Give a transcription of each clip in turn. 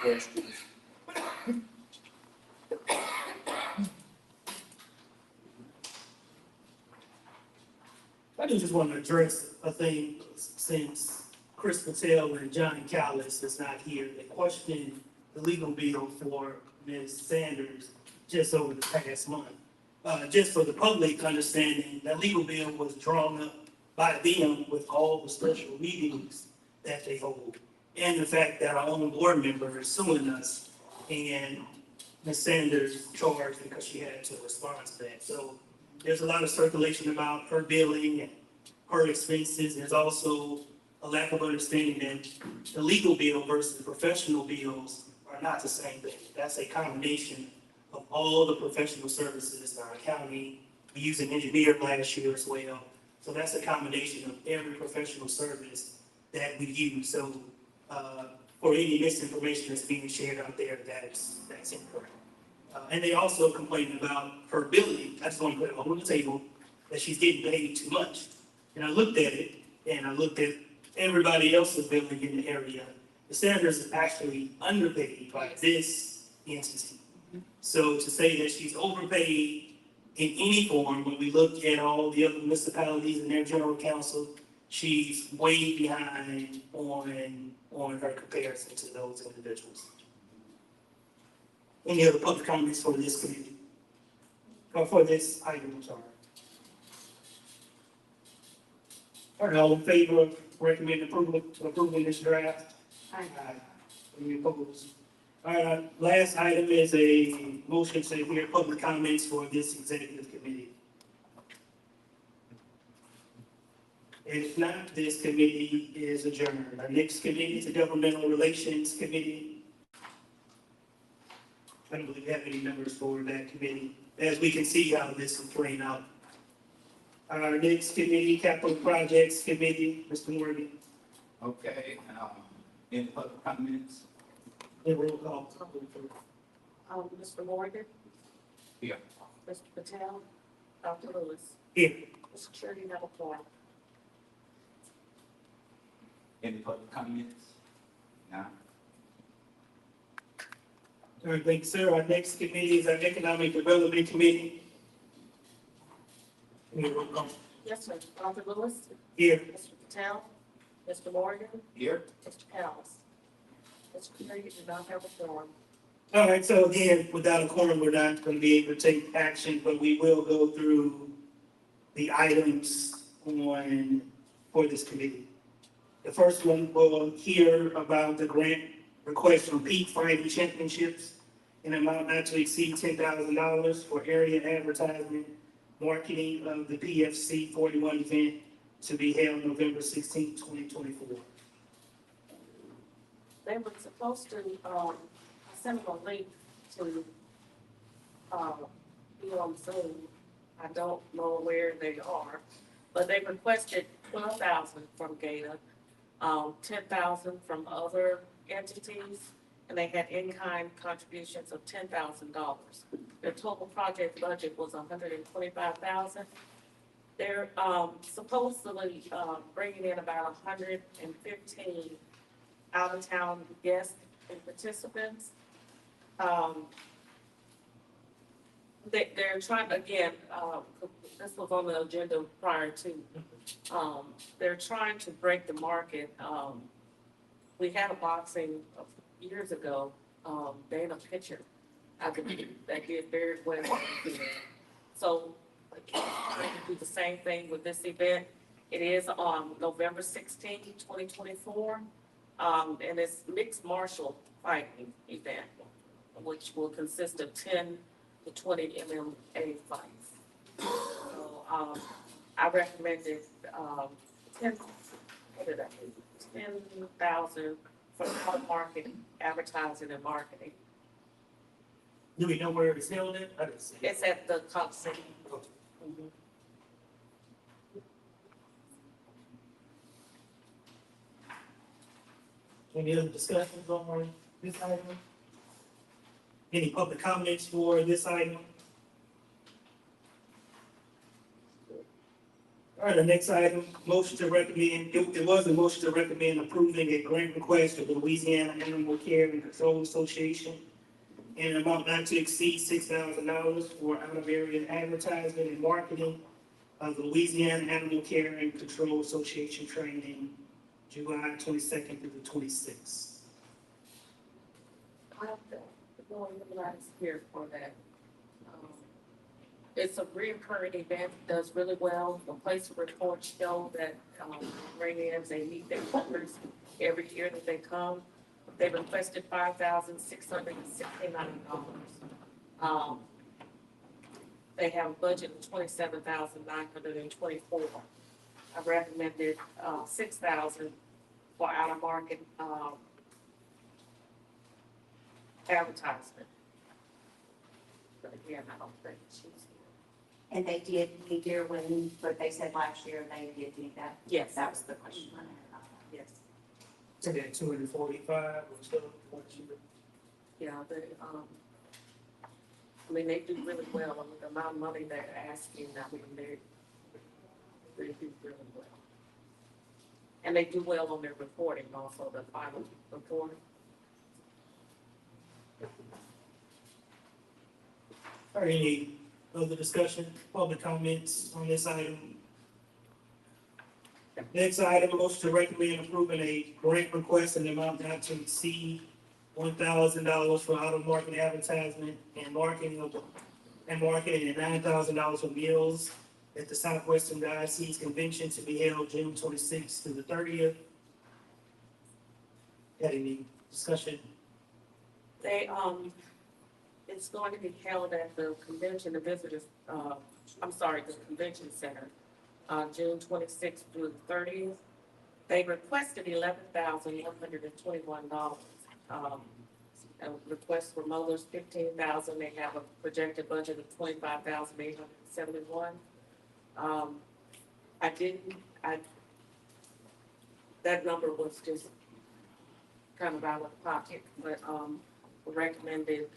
I do just want to address a thing since Chris Patel and Johnny Callis is not here. They questioned the legal bill for Ms. Sanders just over the past month. Just for the public understanding, that legal bill was drawn up by them with all the special meetings that they hold. And the fact that our own board member is suing us and Ms. Sanders charged because she had to respond to that. So there's a lot of circulation about her billing and her expenses. There's also a lack of understanding that the legal bill versus professional bills are not the same thing. That's a combination of all the professional services in our county. We used an engineer last year as well. So that's a combination of every professional service that we use. So for any misinformation that's being shared out there, that's incorrect. And they also complained about her billing. I just want to put it on the table that she's getting paid too much. And I looked at it, and I looked at everybody else's billing in the area. The Sanders is actually underpaid by this entity. So to say that she's overpaid in any form, when we look at all the other municipalities and their general counsel, she's way behind on her comparison to those individuals. Any other public comments for this committee? Or for this item, I'm sorry. All right, all in favor of recommending approving this draft? Aye. Any opposed? All right, last item is a motion to hear public comments for this executive committee. And if not, this committee is adjourned. Our next committee is the Governmental Relations Committee. I don't believe we have any members for that committee, as we can see how this is playing out. Our next committee, Capital Projects Committee, Mr. Morgan. Okay, any public comments? And roll call. Mr. Morgan. Here. Mr. Patel. Dr. Lewis. Here. Mr. Chair, you have a floor. Any public comments? No? All right, thank you, sir. Our next committee is our Economic Development Committee. Any roll call? Yes, sir. Dr. Lewis. Here. Mr. Patel. Mr. Morgan. Here. Mr. Callis. Mr. Chair, you do not have a floor. All right, so again, without a quorum, we're not going to be able to take action, but we will go through the items for this committee. The first one, we'll hear about the grant request from Peak Fighting Championships in an amount not to exceed $10,000 for area advertising, marketing of the PFC 41 event to be held November 16, 2024. They were supposed to, send them a link to, be on Zoom. I don't know where they are, but they requested 12,000 from GAEDA, 10,000 from other entities, and they had in-kind contributions of $10,000. Their total project budget was $125,000. They're supposedly bringing in about 115 out-of-town guests and participants. They're trying, again, this was on the agenda prior to, they're trying to break the market. We had a boxing years ago, Dana Pitcher, that did very well. So, trying to do the same thing with this event. It is on November 16, 2024, and it's mixed martial fighting event, which will consist of 10 to 20 MMA fights. So, I recommended 10,000 for marketing, advertising, and marketing. Do we know where it's held at? I didn't see it. It's at the Top City. Mhm. Any other discussions on this item? Any public comments for this item? All right, the next item, motion to recommend, it was a motion to recommend approving a grant request of the Louisiana Animal Care and Control Association in an amount not to exceed $6,000 for out-of-area advertisement and marketing of the Louisiana Animal Care and Control Association training, July 22nd through the 26th. I have to go in the last year for that. It's a recurring event, does really well. The place reports show that, bring in, they meet their numbers every year that they come. They requested $5,669. They have a budget of $27,924. I recommended, $6,000 for out-of-market, advertisement. But again, I don't think she's here. And they did meet their when, but they said last year they did do that. Yes. That was the question I had about that. Yes, So that 245 or so, yeah, they, I mean, they do really well. I mean, the amount of money they're asking, I mean, they do really well. And they do well on their reporting also, the final report. All right, any other discussion, public comments on this item? Next item, motion to recommend approving a grant request in the amount not to exceed $1,000 for out-of-market advertisement and marketing and $9,000 for meals at the Southwestern Diocese Convention to be held June 26th to the 30th. Got any discussion? They, it's going to be held at the convention, the visitors, the convention center, June 26th through the 30th. They requested $11,121. A request for mowers, $15,000. They have a projected budget of $25,871. That number was just kind of out of pocket, but, recommended,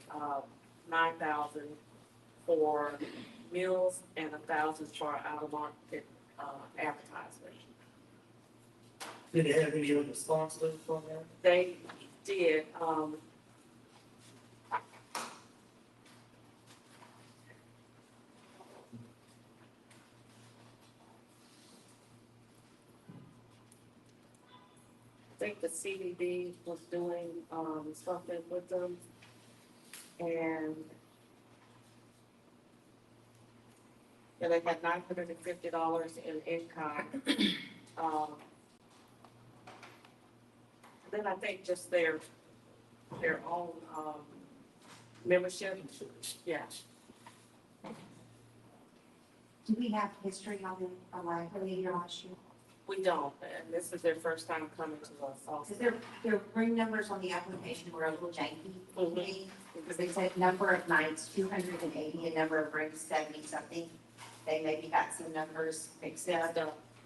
$9,000 for meals and $1,000 for out-of-market, advertisement. Did they have any other sponsors for that? They did, I think the CDB was doing, something with them. And they had $950 in income. Then I think just their own, membership, yeah. Do we have history on the library here last year? We don't, and this is their first time coming to us also. Because their room numbers on the application were a little janky. Mhm. Because they said number of nights, 280, and number of rooms, 70 something. They maybe got some numbers mixed up.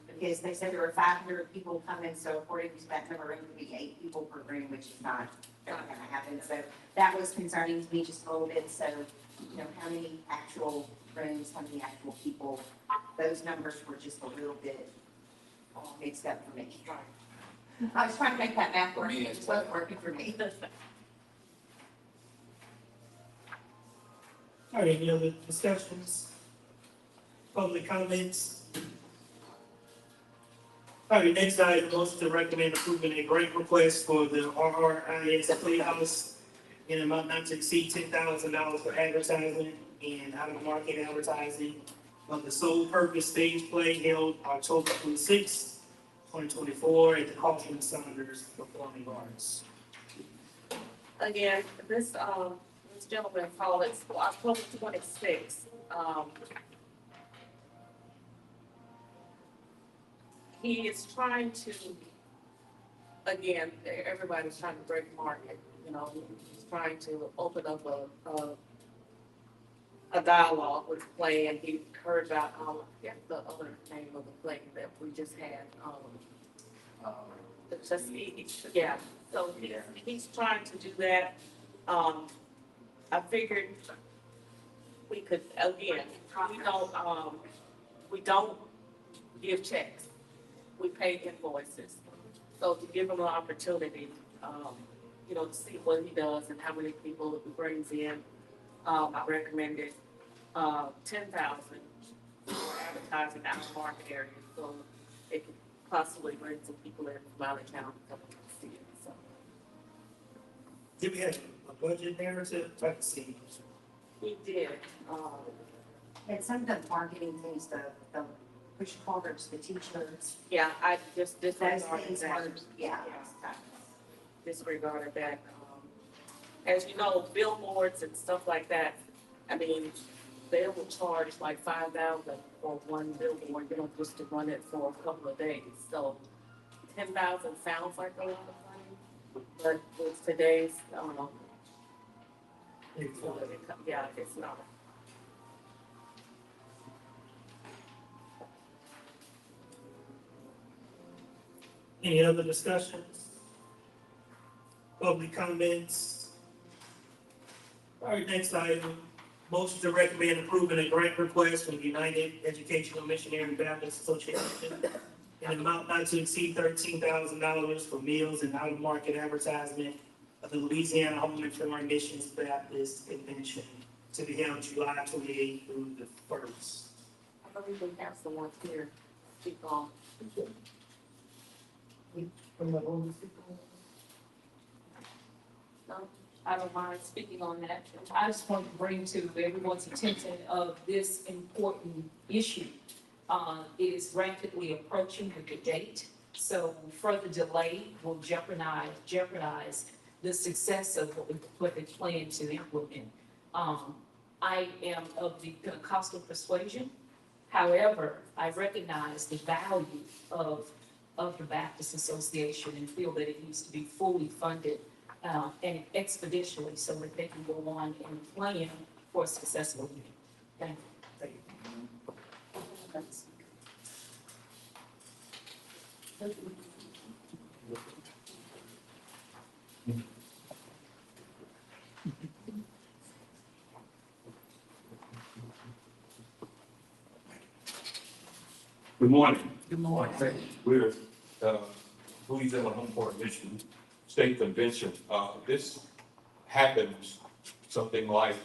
Because they said there were 500 people coming, so according to that number, it would be 8 people per room, which is not going to happen. So that was concerning to me just a little bit. So, you know, how many actual rooms, how many actual people, those numbers were just a little bit mixed up for me. I was trying to make that math work, it just wasn't working for me. All right, any other discussions? Public comments? All right, next item, motion to recommend approving a grant request for the RRIS Playhouse in an amount not to exceed $10,000 for advertisement and out-of-market advertising of the Sole Purpose Stage Play held October 26th, 2024 at the Kaufman Saunders Performing Arts. Again, this gentleman called it October 26th. He is trying to, again, everybody's trying to break the market, you know, he's trying to open up a dialogue with the play, and he heard about, I forget the other name of the play that we just had, it's just, yeah, so he's trying to do that. I figured we could, again, we don't give checks. We pay invoices. So to give him an opportunity, to see what he does and how many people he brings in, I recommended, 10,000 for advertising out of market areas, so it could possibly bring some people in from out of town to come and see it, so. Did we have a budget narrative? Try to see. We did, And some of the marketing things, the push cards, the t-shirts, yeah, I just those disregarded things that. were, yeah. Disregarded that. As you know, billboards and stuff like that, I mean, they will charge like 5,000 for one billboard, just to run it for a couple of days. So 10,000 sounds like a lot of money, but with today's, yeah, it's not. Any other discussions? Public comments? All right, next item, motion to recommend approving a grant request from United Educational Missionary Baptist Association in an amount not to exceed $13,000 for meals and out-of-market advertisement of the Louisiana Home and Foreign Missions Baptist Convention to be held July 28th through the 1st. I believe we have someone here, keep on. No, I don't mind speaking on that. I just want to bring to everyone's attention of this important issue. It is rapidly approaching the date, so further delay will jeopardize the success of what they plan to implement. I am of the Pentecostal persuasion. However, I recognize the value of the Baptist Association and feel that it needs to be fully funded and expeditiously so that they can go on and plan for a successful year. Thank you. Thank you. Good morning. Good morning. We're Louisiana Home Foreign Mission State Convention. This happens something like,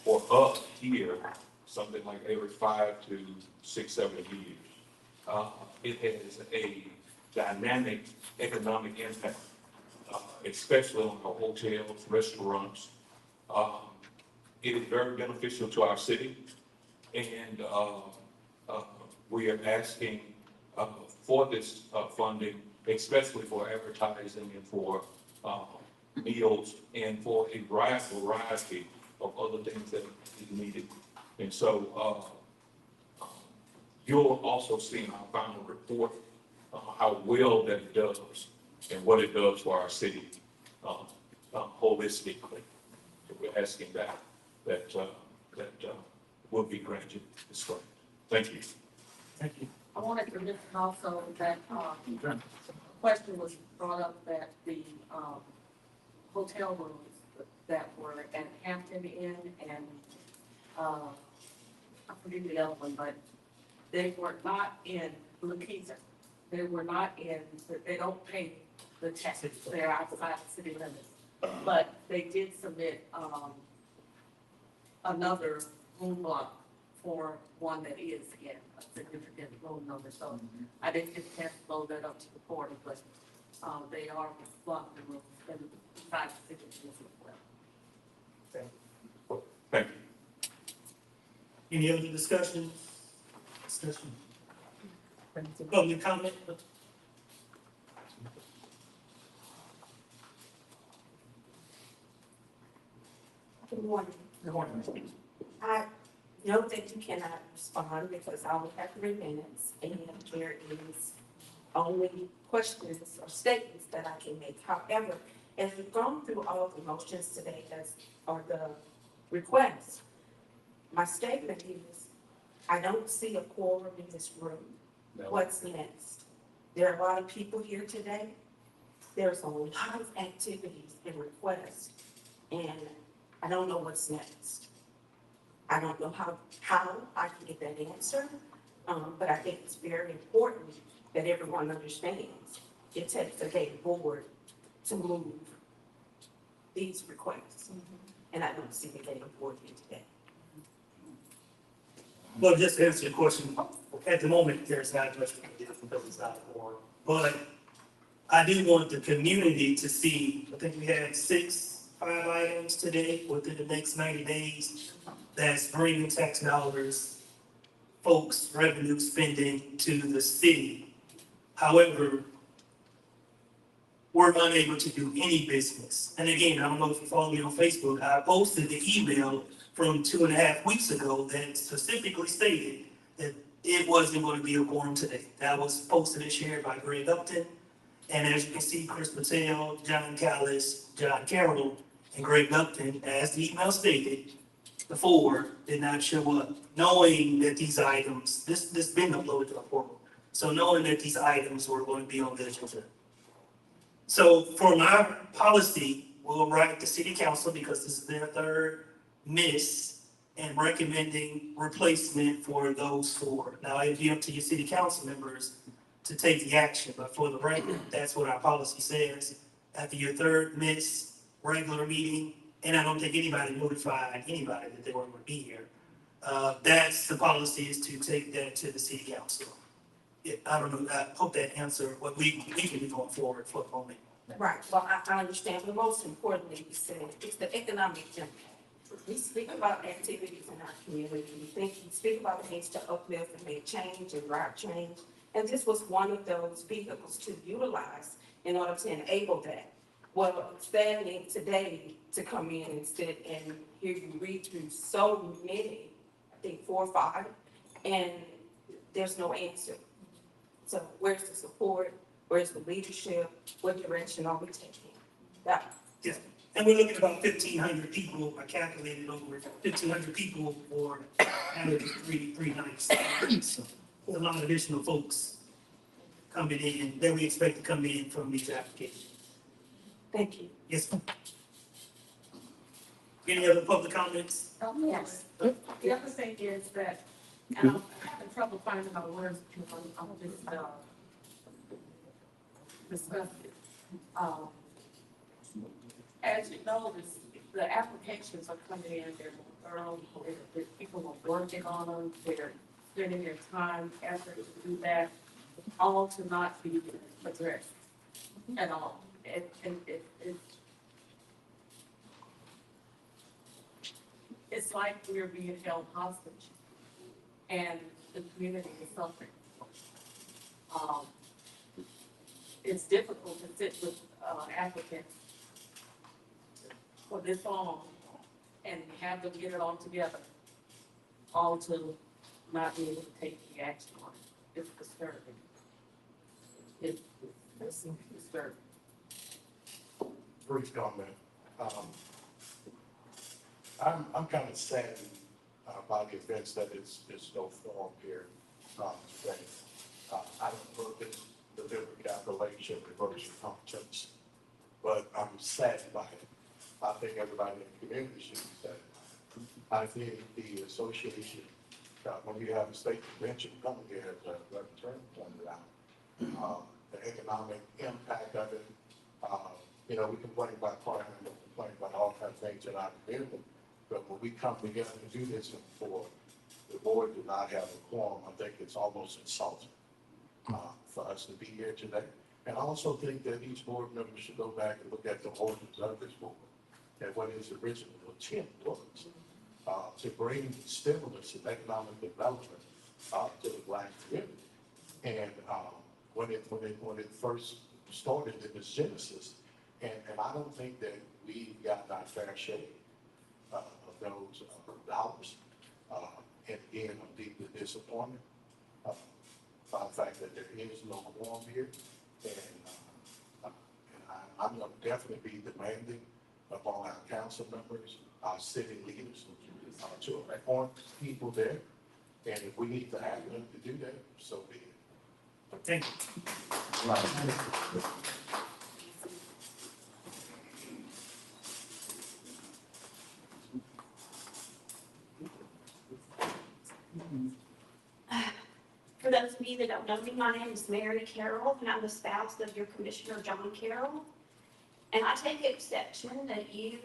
for us here, something like every 5 to 6, 7 years. It has a dynamic economic impact, especially on our hotels, restaurants. It is very beneficial to our city, and we are asking for this funding, especially for advertising and for meals and for a variety of other things that is needed. And so you'll also see in our final report how well that it does and what it does for our city holistically. So we're asking that will be granted this grant. Thank you. Thank you. I wanted to mention also that, question was brought up that the, hotel rooms that were at Hampton Inn and, I forget the other one, but they were not in Lakeisha. They were not in, they don't pay the taxes, they're outside the city limits. But they did submit, another room block for one that is in a significant room number, so I didn't get a chance to load that up to the portal, but, they are blocking the room and five signatures as well. Thank you. Any other discussion? Public comment? Good morning. Good morning. I know that you cannot respond because I will have 3 minutes and there is only questions or statements that I can make. However, as we've gone through all the motions today, or the requests, my statement is, I don't see a quorum in this room. No. What's next? There are a lot of people here today. There's a lot of activities and requests, and I don't know what's next. I don't know how I can get that answer, But I think it's very important that everyone understands it takes a day board to move these requests. And I don't see the day board here today. Well, just to answer your question, at the moment, there's not much we can do because it's not a quorum. But I do want the community to see, I think we had 5 items today within the next 90 days. That's bringing tax dollars, folks, revenue spending to the city. However, we're unable to do any business. And again, I don't know if you follow me on Facebook, I posted the email from 2.5 weeks ago that specifically stated that it wasn't going to be a quorum today. That was posted and shared by Greg Upton. And as you can see, Chris Patel, John Callis, John Carroll, and Greg Upton, as the email stated, the 4 did not show up, knowing that these items, this been uploaded to the portal. So knowing that these items were going to be on the agenda. So for my policy, we'll write the city council because this is their 3rd miss and recommending replacement for those 4. Now, it'd be up to your city council members to take the action, but for the record, that's what our policy says. After your 3rd miss, regular meeting, and I don't think anybody notified anybody that they weren't going to be here. That's the policy, is to take that to the city council. I don't know, I hope that answered what we can be going forward for the moment. Right, well, I understand, but most importantly, you said it's the economic impact. We speak about activities in our community, we speak about things to uplift and make change and drive change. And this was one of those vehicles to utilize in order to enable that. Well, standing today to come in and sit and hear you read through so many, I think 4 or 5, and there's no answer. So where's the support? Where's the leadership? What direction are we taking? That. Yeah, and we're looking at about 1,500 people. I calculated over 1,500 people for having three nights. So a lot of additional folks coming in that we expect to come in from these applications. Thank you. Yes. Any other public comments? Yes. The other thing is that, and I'm having trouble finding my words on this, discuss it. As you know, the applications are coming in, they're thorough, people are working on them, they're spending their time, effort to do that, all to not be addressed at all. It's like we're being held hostage, and the community is suffering. It's difficult to sit with applicants for this long and have them get it all together, all to not be able to take the action on it. It's disturbing. It's disturbing. Brief comment. I'm kind of saddened by the events that is no forum here today. I don't know if it's deliberate calculation, reverse competence, but I'm saddened by it. I think everybody in the community should be saddened by it. I think the association, when you have a state convention coming here, as Reverend pointed out, the economic impact of it, we complain about parking, we complain about all kinds of things in our community. But when we come together to do this for the board to not have a quorum, I think it's almost insulting for us to be here today. And I also think that each board member should go back and look at the origins of this board and what his original intent was to bring stimulus and economic development to the Black community. And when it first started in its genesis, and I don't think that we got our fair share of those dollars. And again, I'm deeply disappointed by the fact that there is no quorum here. And I'm going to definitely be demanding of all our council members, our city leaders, to appoint people there. And if we need to have them to do that, so be it. Thank you. those of you that don't know me, my name is Mary Carroll, and I'm the spouse of your Commissioner John Carroll. And I take exception that you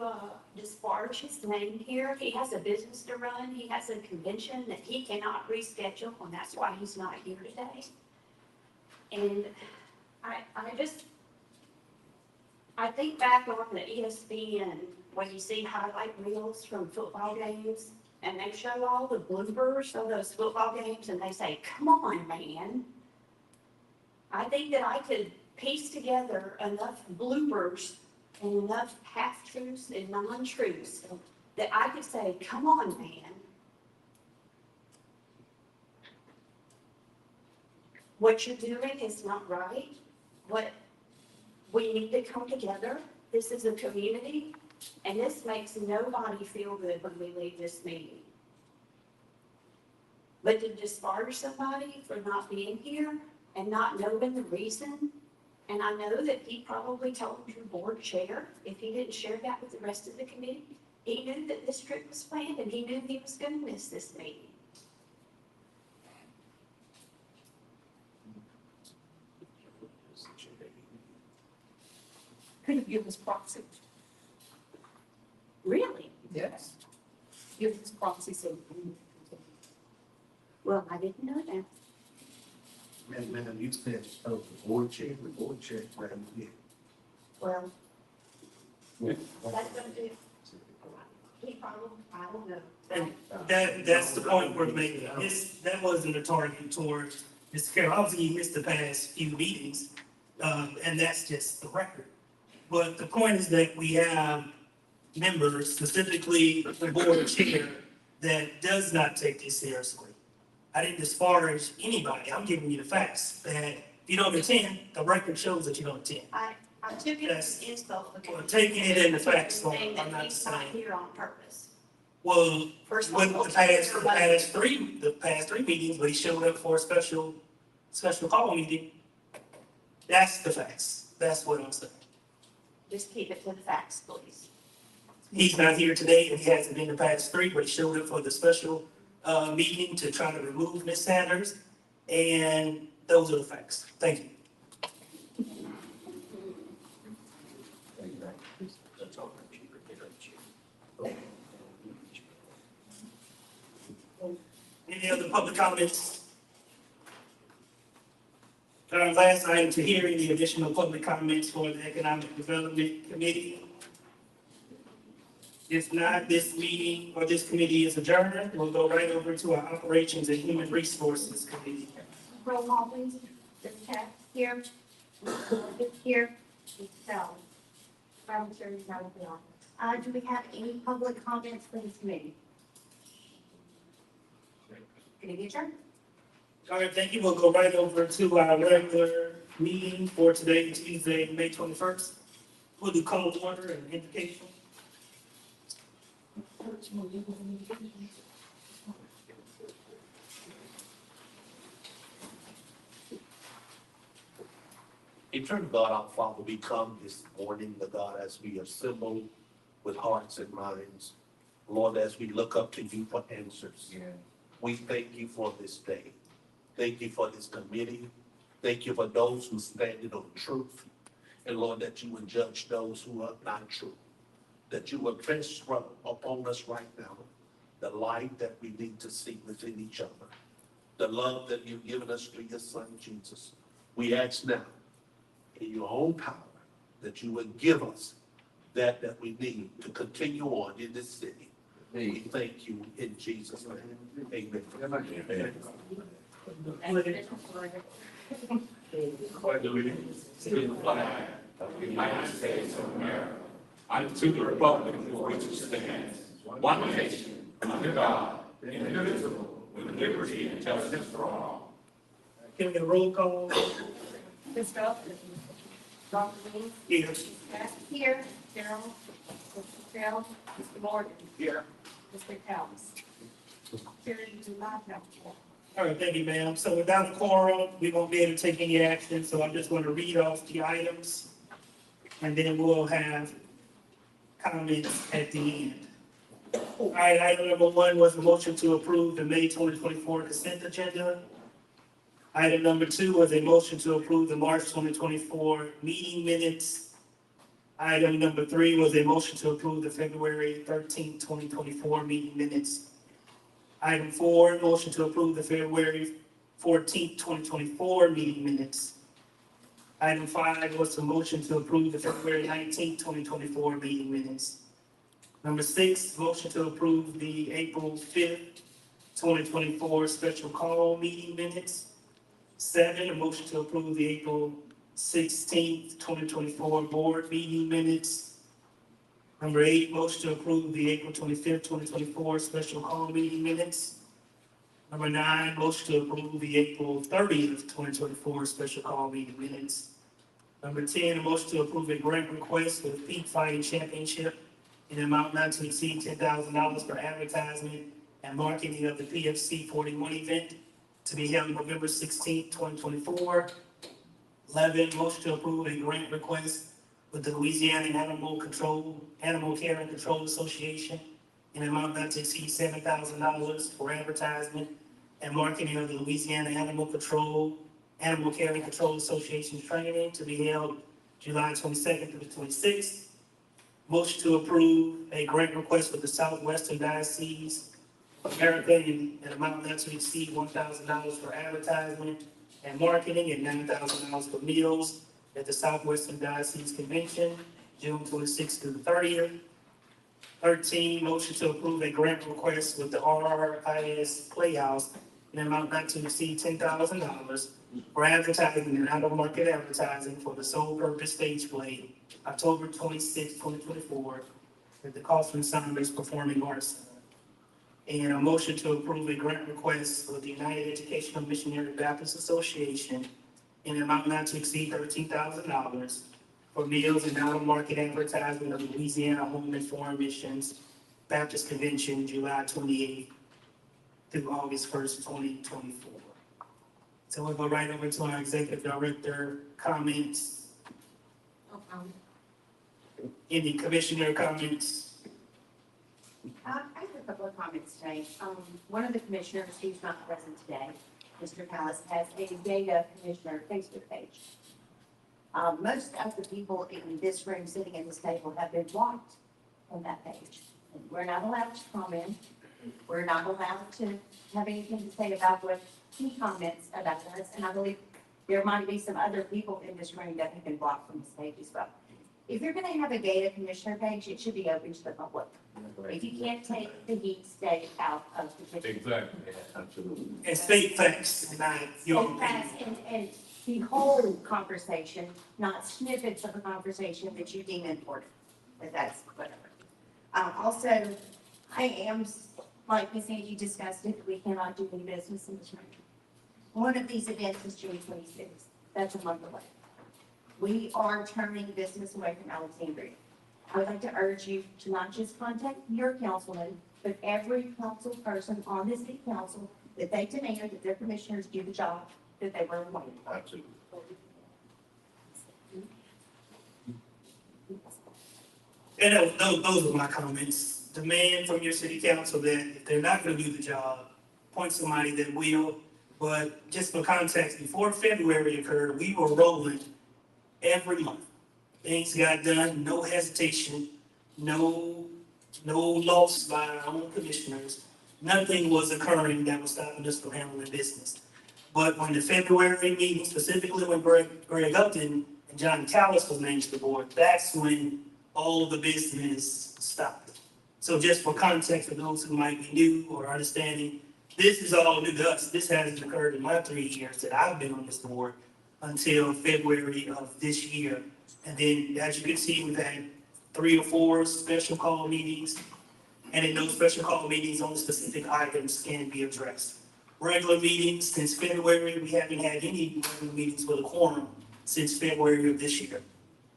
disparage his name here. He has a business to run. He has a convention that he cannot reschedule, and that's why he's not here today. And I think back on the ESPN when you see highlight reels from football games, and they show all the bloopers of those football games, and they say, "Come on, man." I think that I could piece together enough bloopers and enough half-truths and non-truths that I could say, "Come on, man." What you're doing is not right. We need to come together. This is a community, and this makes nobody feel good when we leave this meeting. But to disparage somebody for not being here and not knowing the reason, and I know that he probably told your board chair, if he didn't share that with the rest of the committee, he knew that this trip was planned and he knew he was going to miss this meeting. Could have given us proxy, Really? yes. Give us proxy so. Well, I didn't know that. Man, you said, oh, the board chair right here. Well, that's going to do. He probably, I don't know. And that's the point we're making. That wasn't a target towards Mr. Carroll. Obviously, he missed the past few meetings, and that's just the record. But the point is that we have members, specifically the board chair, that does not take this seriously. I didn't disparage anybody. I'm giving you the facts that if you don't attend, the record shows that you don't attend. I took it as insult because. Well, taking it in the facts, so Saying I'm that not he's not saying. here on purpose. Well, First of with all, the past three meetings, but he showed up for a special call meeting. That's the facts. That's what I'm saying. just keep it to the facts, please. He's not here today, and he hasn't been the past three, but he showed up for the special meeting to try to remove Ms. Sanders, and those are the facts. Thank you. Any other public comments? Last item to hear any additional public comments for the Economic Development Committee. If not, this meeting or this committee is adjourned. We'll go right over to our Operations and Human Resources Committee. Roll call, please. Ms. Peck, here. Here. Ms. Bell. Madam Chair, you have the honor. Do we have any public comments for this committee? Can it be adjourned? All right, thank you. We'll go right over to our regular meeting for today, Tuesday, May 21st. We'll do call to order and invocation. Eternal God, our Father, we come this morning, the God, as we assemble with hearts and minds. Lord, as we look up to you for answers, we thank you for this day. Thank you for this committee. Thank you for those who stand on truth. And Lord, that you would judge those who are not true. That you would press upon us right now the light that we need to see within each other. The love that you've given us through your Son, Jesus. We ask now, in your own power, that you would give us that we need to continue on in this city. We thank you in Jesus' name. Amen. Pledge allegiance to the flag of the United States of America, and to the republic for which it stands, one nation, under God, indivisible, with liberty and justice for all. Can we get a roll call? Ms. Bell? Dr. Lee? Here. Ms. Peck? Here. Carol? Mr. Bell? Mr. Morgan? Here. Mr. Helms? Carrie, you do not have the floor. All right, thank you, ma'am. So without a quorum, we won't be able to take any action, so I'm just going to read off the items, and then we'll have comments at the end. All right, item number 1 was a motion to approve the May 2024 consent agenda. Item number 2 was a motion to approve the March 2024 meeting minutes. Item number 3 was a motion to approve the February 13th, 2024 meeting minutes. Item 4, motion to approve the February 14th, 2024 meeting minutes. Item 5 was a motion to approve the February 19th, 2024 meeting minutes. Number 6, motion to approve the April 5th, 2024 special call meeting minutes. 7, a motion to approve the April 16th, 2024 board meeting minutes. Number 8, motion to approve the April 25th, 2024 special call meeting minutes. Number 9, motion to approve the April 30th, 2024 special call meeting minutes. Number 10, a motion to approve a grant request for the Peak Fighting Championship in an amount not to exceed $10,000 for advertisement and marketing of the PFC 41 event to be held November 16th, 2024. 11, motion to approve a grant request with the Louisiana Animal Care and Control Association in an amount not to exceed $7,000 for advertisement and marketing of the Louisiana Animal Care and Control Association's training to be held July 22nd through the 26th. Motion to approve a grant request with the Southwestern Diocese of America in an amount not to exceed $1,000 for advertisement and marketing and $9,000 for meals at the Southwestern Diocese Convention, June 26th through the 30th. 13, motion to approve a grant request with the RRIS Playhouse in an amount not to exceed $10,000 for advertising and out-of-market advertising for the sole purpose stage play, October 26, 2024, at the Kaufman Sounders Performing Arts Center. And a motion to approve a grant request with the United Educational Missionary Baptist Association in an amount not to exceed $13,000 for meals and out-of-market advertisement of Louisiana Home and Foreign Missions Baptist Convention, July 28th through August 1st, 2024. So we'll go right over to our executive director comments. Any commissioner comments? I have a couple of comments today. One of the commissioners who's not present today, Mr. Callis, has a GAEDA commissioner Facebook page. Most of the people in this room sitting at this table have been blocked on that page. We're not allowed to comment. We're not allowed to have anything to say about what he comments about us. And I believe there might be some other people in this room that have been blocked from this page as well. If you're going to have a GAEDA commissioner page, it should be open to the public. If you can't take the heat, stay out of the picture. Exactly, absolutely. And state facts, and not your In fact, and the whole conversation, not snippets of a conversation that you deem important, but that's whatever. Also, I am, like Ms. Angie discussed it, we cannot do any business in this room. One of these events is June 26th. That's a month away. We are turning business away from Alexandria. I would like to urge you to not just contact your councilman, but every council person on this city council that they demand that their commissioners do the job that they were appointed for. Absolutely. And those were my comments. Demand from your city council that if they're not gonna do the job, appoint somebody that will. But just for context, before February occurred, we were rolling every month. Things got done, no hesitation, no loss by our own commissioners. Nothing was occurring that was stopping us from handling business. But when the February meeting, specifically when Greg Upton and John Callis was named to the board, that's when all of the business stopped. So just for context, for those who might be new or understanding, this is all new to us. This hasn't occurred in my 3 years that I've been on this board until February of this year. And then, as you can see, we've had 3 or 4 special call meetings. And in those special call meetings, only specific items can be addressed. Regular meetings since February, we haven't had any regular meetings with a quorum since February of this year.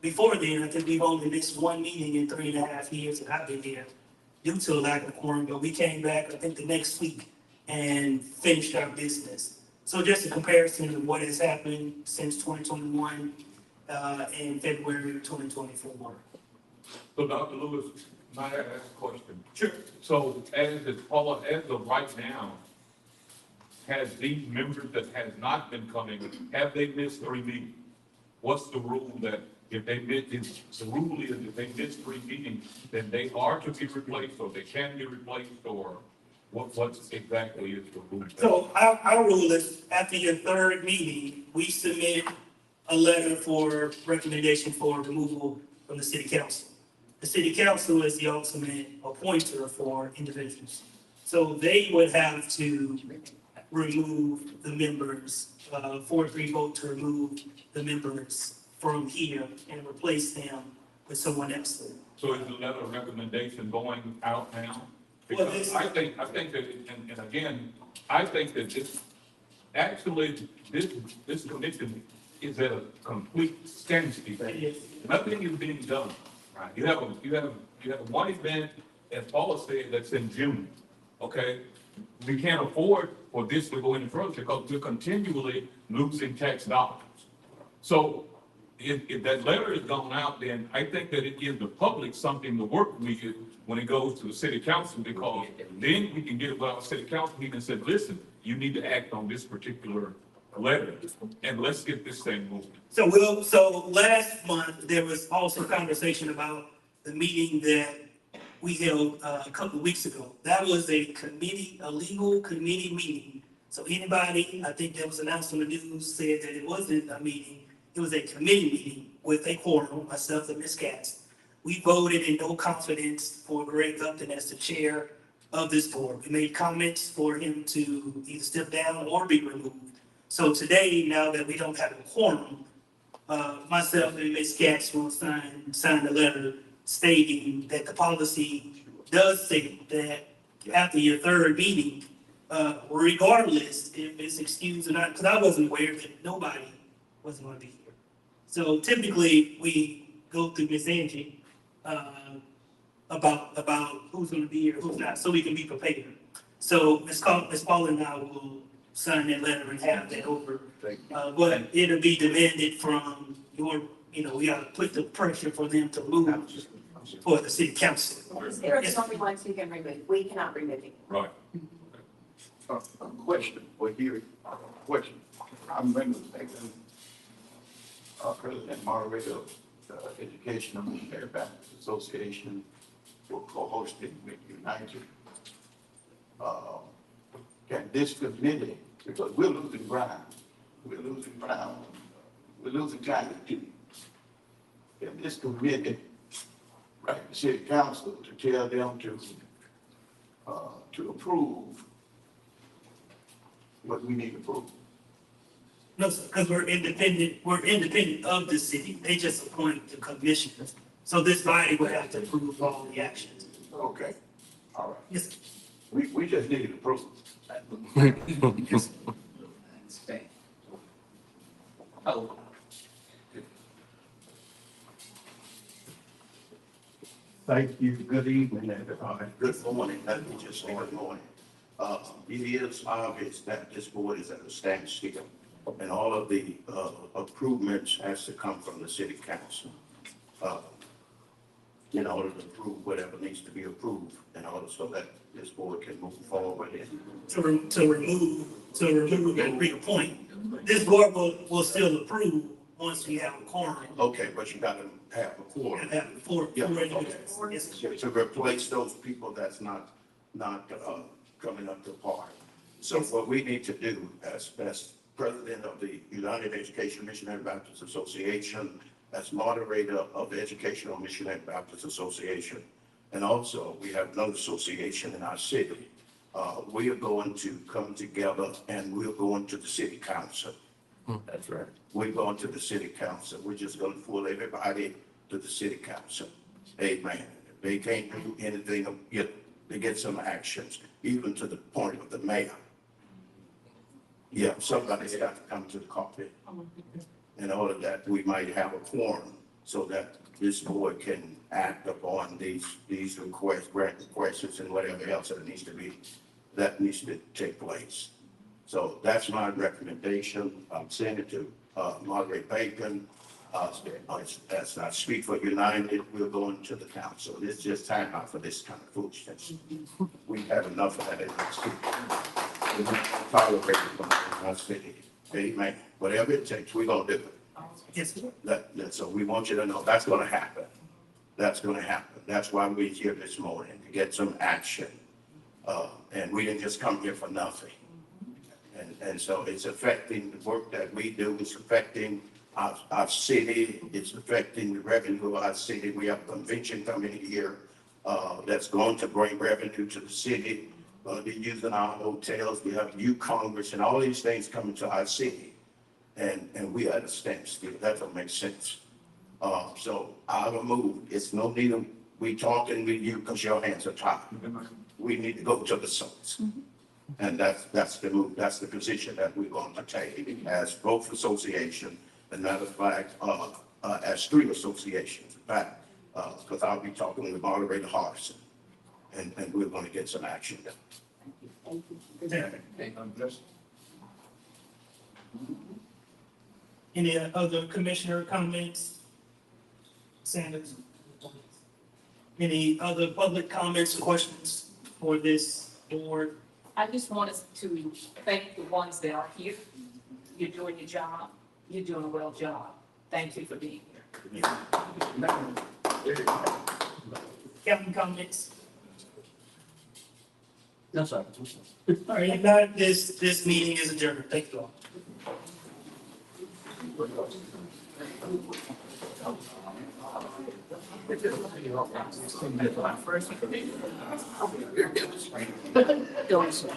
Before then, I think we've only missed 1 meeting in 3.5 years that I've been here due to a lack of quorum, but we came back, I think, the next week and finished our business. So just a comparison of what has happened since 2021 and February of 2024. So Dr. Lewis, might I ask a question? Sure. So as of right now, has these members that has not been coming, have they missed 3 meetings? What's the rule that if they miss, the rule is if they miss 3 meetings, then they are to be replaced, or they can be replaced, or what's exactly is the rule? So our rule is after your third meeting, we submit a letter for recommendation for removal from the city council. The city council is the ultimate appointer for individuals. So they would have to remove the members, 4-3 vote to remove the members from here and replace them with someone else. So is the letter of recommendation going out now? Well, Because this- I think that, and again, I think that actually, this commission is at a complete standstill. Yes. Nothing is being done. Right. You have one event, as Paula said, that's in June, okay? We can't afford for this to go any further because we're continually losing tax dollars. So if that letter is gone out, then I think that it gives the public something to work with when it goes to the city council, because then we can get it with our city council, we can say, listen, you need to act on this particular letter, and let's get this thing moving. So last month, there was also conversation about the meeting that we held a couple of weeks ago. That was a legal committee meeting. So anybody, I think that was announced on the news, said that it wasn't a meeting, it was a committee meeting with a quorum, myself and Ms. Katz. We voted in no confidence for Greg Upton as the chair of this board. We made comments for him to either step down or be removed. So today, now that we don't have a quorum, myself and Ms. Katz will sign a letter stating that the policy does say that after your third meeting, regardless if it's excused or not, because I wasn't aware that nobody wasn't going to be here. So typically, we go through Ms. Angie about who's going to be here, who's not, so we can be prepared. So Ms. Paula and I will sign that letter and have that over. But it'll be demanded from your, we gotta put the pressure for them to move for the city council. They're the only ones who can remove, we cannot remove it. Right. A question, or here, question. I remember thinking, President Moderator of the Educational Missionary Baptist Association were co-hosting with United. Can this committee, because we're losing ground, we're losing time too. Can this committee write the city council to tell them to approve what we need to approve? No, sir, because we're independent of the city. They just appoint the commissioners. So this body would have to approve all the actions. Okay, all right. Yes, We just need approval. Oh, Thank you. Good evening, everybody. Good morning. Let me just say good morning. It is obvious that this board is at a standstill, and all of the improvements has to come from the city council in order to approve whatever needs to be approved, in order so that this board can move forward. to remove and reappoint. This board will still approve once we have a quorum. Okay, but you got to have a quorum. And have four Yeah, individuals. Yes, sir. To replace those people that's not coming up to par. So what we need to do as president of the United Educational Missionary Baptist Association, as moderator of the Educational Missionary Baptist Association, and also we have another association in our city. We are going to come together and we're going to the city council. That's right. We're going to the city council. We're just going to pull everybody to the city council. Amen. If they can't do anything, they get some actions, even to the point of the mayor. Yeah, somebody's got to come to the carpet in order that we might have a quorum so that this board can act upon these requests, grant requests, and whatever else that needs to take place. So that's my recommendation. I'm sending it to Margaret Bacon. As I speak for United, we're going to the council. It's just time out for this kind of foolishness. We have enough of that in the city. We're not tolerating from our city. Amen. Whatever it takes, we're gonna do it. Yes, sir. So we want you to know that's gonna happen. That's gonna happen. That's why we're here this morning, to get some action. And we didn't just come here for nothing. And so it's affecting the work that we do, it's affecting our city, it's affecting the revenue of our city. We have a convention coming here, that's going to bring revenue to the city. Going to be using our hotels. We have youth Congress and all these things coming to our city. And we at a standstill. That don't make sense. So I will move. It's no need of we talking with you because your hands are tied. We need to go to the source. And that's the move. That's the position that we're going to take as both association, and matter of fact, as three associations. In fact, because I'll be talking with Moderator Harrison, and we're going to get some action done. Any other commissioner comments? Sanders? Any other public comments or questions for this board? I just want us to thank the ones that are here. You're doing your job. You're doing a well job. Thank you for being here. Captain comments? No, sir. All right, if not, this meeting is adjourned. Thank you all.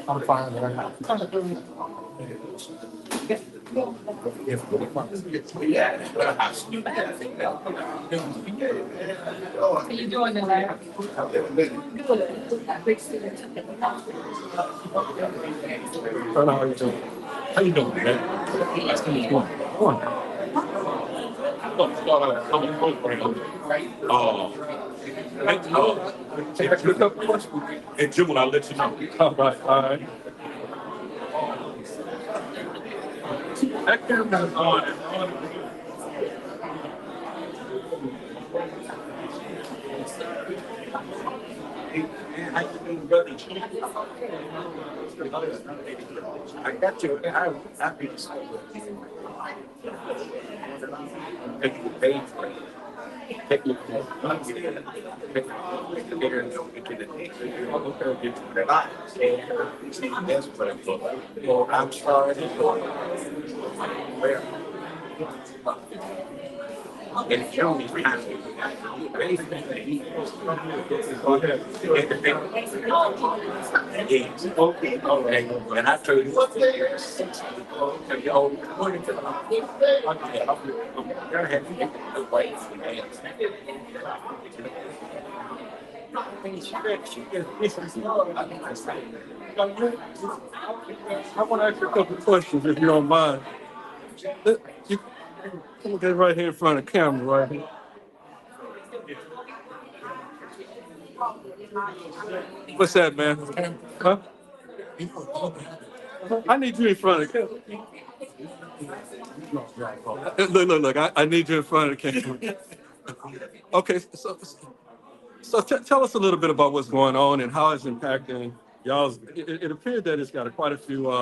I'm fine. How you doing, Larry? Good. How you doing? How you doing, man? Nice to meet you. Go on. Ask me a couple questions. In June, I'll let you know. All right, all right. That camera's on. How you doing, brother? I got you. I'll be the same. If you pay for it, take your I'm sorry. And show me how to okay, all right. And I told you, I want to ask you a couple of questions if you don't mind. You come get right here in front of the camera, right here. What's that, man? Huh? I need you in front of the camera. Look, I need you in front of the camera. Okay, so tell us a little bit about what's going on and how it's impacting y'all's. It appears that it's got quite a few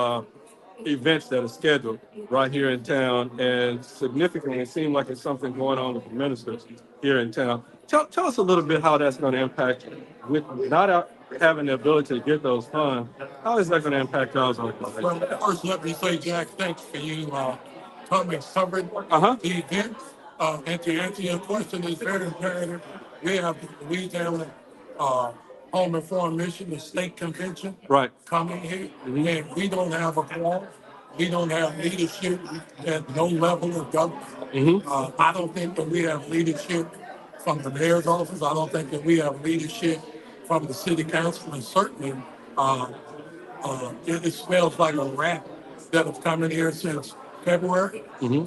events that are scheduled right here in town, and significantly, it seems like it's something going on with the ministers here in town. Tell us a little bit how that's going to impact with not having the ability to get those funds. How is that going to impact y'all's organization? Well, first, let me say, Jack, thanks for you coming covering the event. And to answer your question, it's very imperative. We have the Louisiana Home Reform Mission, the state convention, Right. coming here, and we don't have a quorum. We don't have leadership at no level of government. I don't think that we have leadership from the mayor's office. I don't think that we have leadership from the city council, and certainly it smells like a rat that has come in here since February,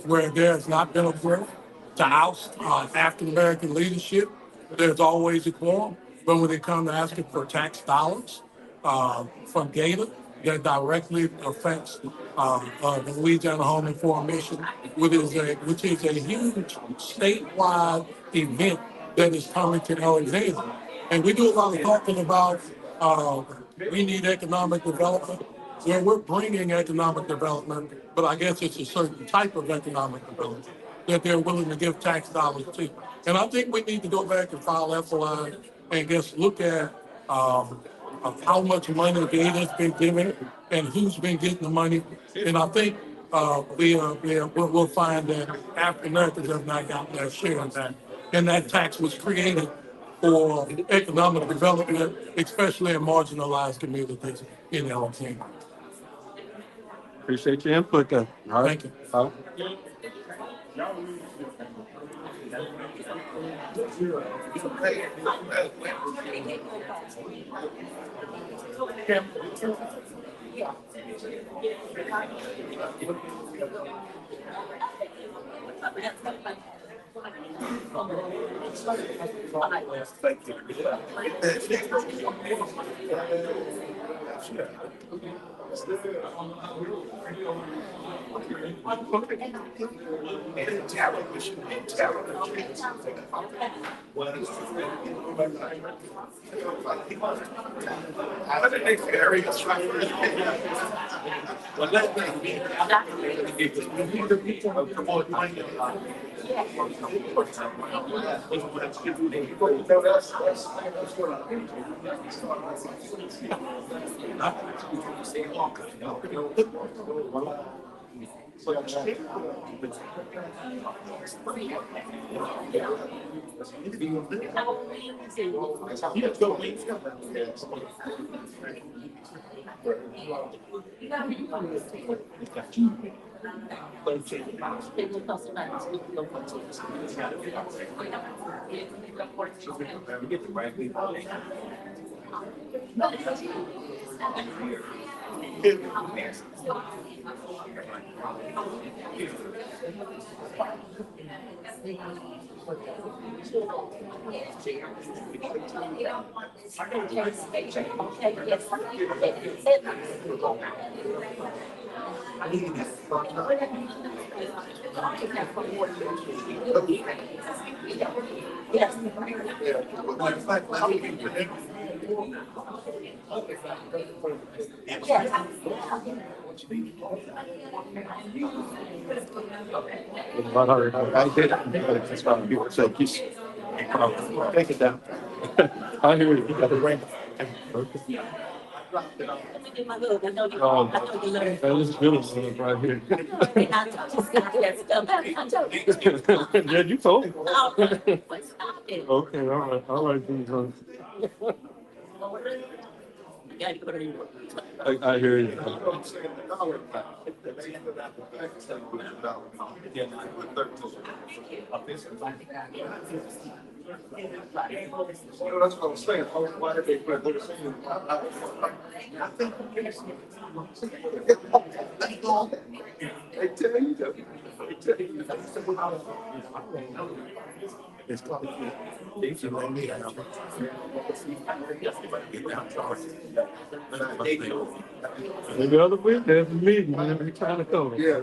where there has not been a growth to oust African American leadership. There's always a quorum, but when it comes to asking for tax dollars from GAEDA, that directly affects the Louisiana Home Reform Mission, which is a huge statewide event that is coming to Alexandria. And we do a lot of talking about we need economic development. where we're bringing economic development, but I guess it's a certain type of economic development that they're willing to give tax dollars to. And I think we need to go back and file FOI and just look at of how much money GAEDA's been given and who's been getting the money. And I think we'll find that African Americans have not gotten their share of that. And that tax was created for economic development, especially in marginalized communities in Alexandria. Appreciate your input, then. All right. Thank you. I did. That's fine. People say, take it down. I hear you. You got the ring. Oh, this is beautiful right here. Yeah, you told me. Okay, all right, Jesus. I hear you. That's what I'm saying. Why did they put this in? They tell you that. They tell you that. It's called. Maybe other week, there's a meeting, man. We're trying to come. Yeah.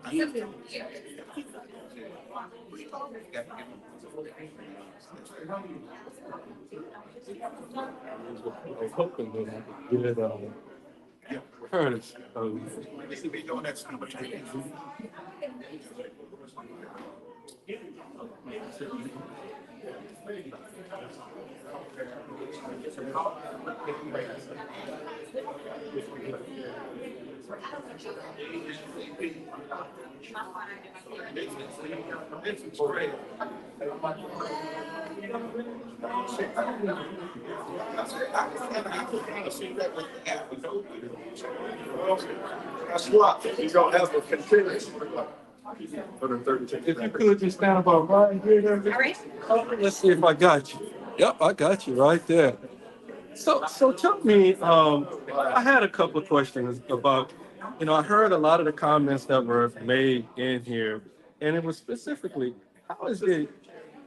I was hoping that I could get Curtis. That's what you don't have a continuous. If you could just stand about right here. All right. Let's see if I got you. Yep, I got you right there. So tell me, I had a couple of questions about, I heard a lot of the comments that were made in here, and it was specifically, how is the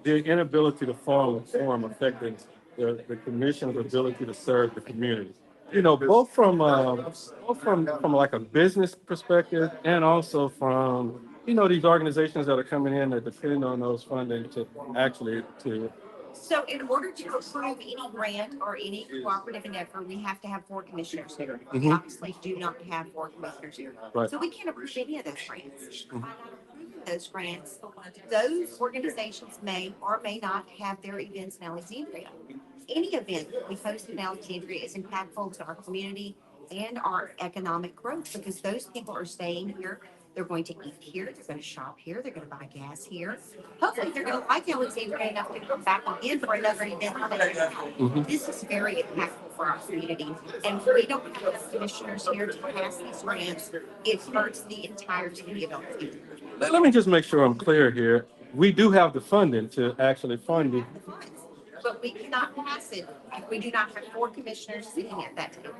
inability to form affecting the commission's ability to serve the community? Both from like a business perspective and also from, these organizations that are coming in that depend on those funding to actually to So in order to approve any grant or any cooperative endeavor, we have to have 4 commissioners here. We Mhm. obviously do not have 4 commissioners here. Right. So we can't approve any of those grants. By not approving those grants, those organizations may or may not have their events in Alexandria. Any event that we host in Alexandria is impactful to our community and our economic growth because those people are staying here. They're going to eat here, they're going to shop here, they're going to buy gas here. Hopefully, they're going to like Alexandria enough to come back again for another event. This is very impactful for our community. And if we don't have enough commissioners here to pass these grants, it hurts the entire city of Alexandria. Let me just make sure I'm clear here. We do have the funding to actually fund it. But we cannot pass it if we do not have 4 commissioners sitting at that table.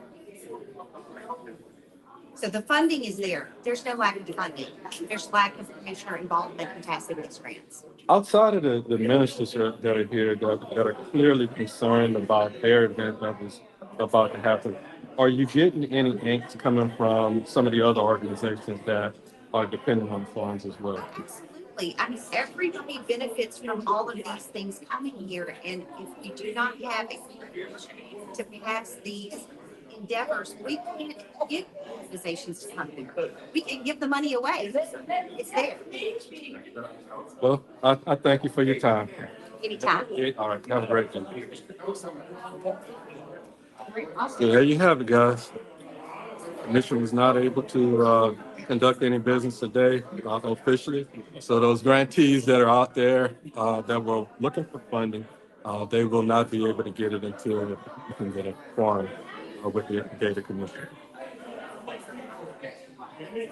So the funding is there. There's no lack of funding. There's lack of commissioner involvement in passing these grants. Outside of the ministers that are here that are clearly concerned about their event that was about to happen, are you getting any angst coming from some of the other organizations that are dependent on funds as well? Absolutely. I mean, everybody benefits from all of these things coming here. And if we do not have a to pass these endeavors, we can't get organizations to come here. We can give the money away. It's there. Well, I thank you for your time. Anytime. All right, have a great day. So there you have it, guys. Commission was not able to conduct any business today officially. So those grantees that are out there that were looking for funding, they will not be able to get it until you can get a quorum with the GAEDA Commission.